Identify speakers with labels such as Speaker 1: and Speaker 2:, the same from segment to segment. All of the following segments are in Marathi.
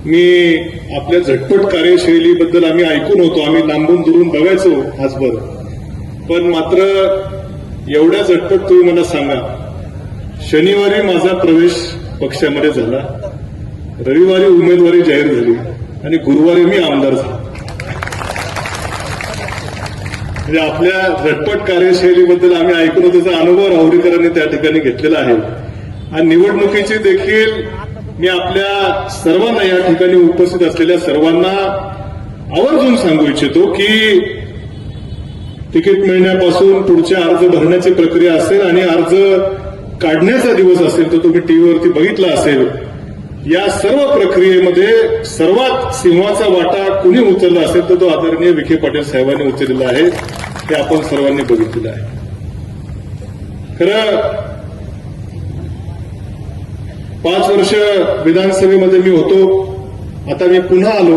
Speaker 1: मी आपल्या झटपट कार्यशैलीबद्दल आम्ही ऐकून होतो, आम्ही लांबून दुरून बघायचो आजभर, पण मात्र एवढ्या झटपट तुम्ही मला सांगा, शनिवारी माझा प्रवेश पक्षामध्ये झाला, रविवारी उमेदवारी जाहीर झाली आणि गुरुवारी मी आमदार झालो. म्हणजे आपल्या झटपट कार्यशैलीबद्दल आम्ही ऐकून होतो, त्याचा अनुभव राहुरीकरांनी त्या ठिकाणी घेतलेला आहे. आणि निवडणुकीची देखील मी आपल्या सर्वांना, या ठिकाणी उपस्थित असलेल्या सर्वांना आवर्जून सांगू इच्छितो की तिकीट मिळण्यापासून पुढच्या अर्ज भरण्याची प्रक्रिया असेल आणि अर्ज काढण्याचा दिवस असेल, तो तुम्ही टीव्हीवरती बघितला असेल. या सर्व प्रक्रियेमध्ये सर्वात सिंहाचा वाटा कुणी उचलला असेल तर तो आदरणीय विखे पाटील साहेबांनी उचललेला आहे, हे आपण सर्वांनी बघितलेलं आहे. खरं 5 वर्ष विधानसभेमध्ये मी होतो, आता मी पुन्हा आलो,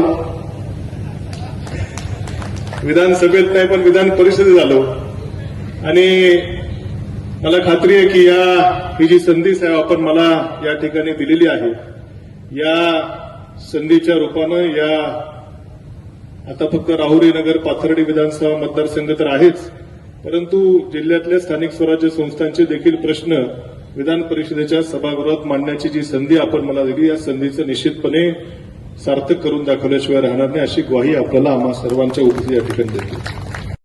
Speaker 1: विधानसभेत नाही पण विधान परिषदेत आलो आणि मला खात्री आहे की ही जी संधी साहेब आपण मला या ठिकाणी दिलेली आहे, या संधीच्या रूपानं आता फक्त राहुरी नगर पाथर्डी विधानसभा मतदारसंघ तर आहेच, परंतु जिल्ह्यातल्या स्थानिक स्वराज्य संस्थांचे देखील प्रश्न विधान परिषदेच्या सभागृहात मांडण्याची जी संधी आपण मला दिली, या संधीचं निश्चितपणे सार्थक करून दाखवल्याशिवाय राहणार नाही, अशी ग्वाही आपल्याला आम्हा सर्वांच्या उपस्थिती या ठिकाणी देतो.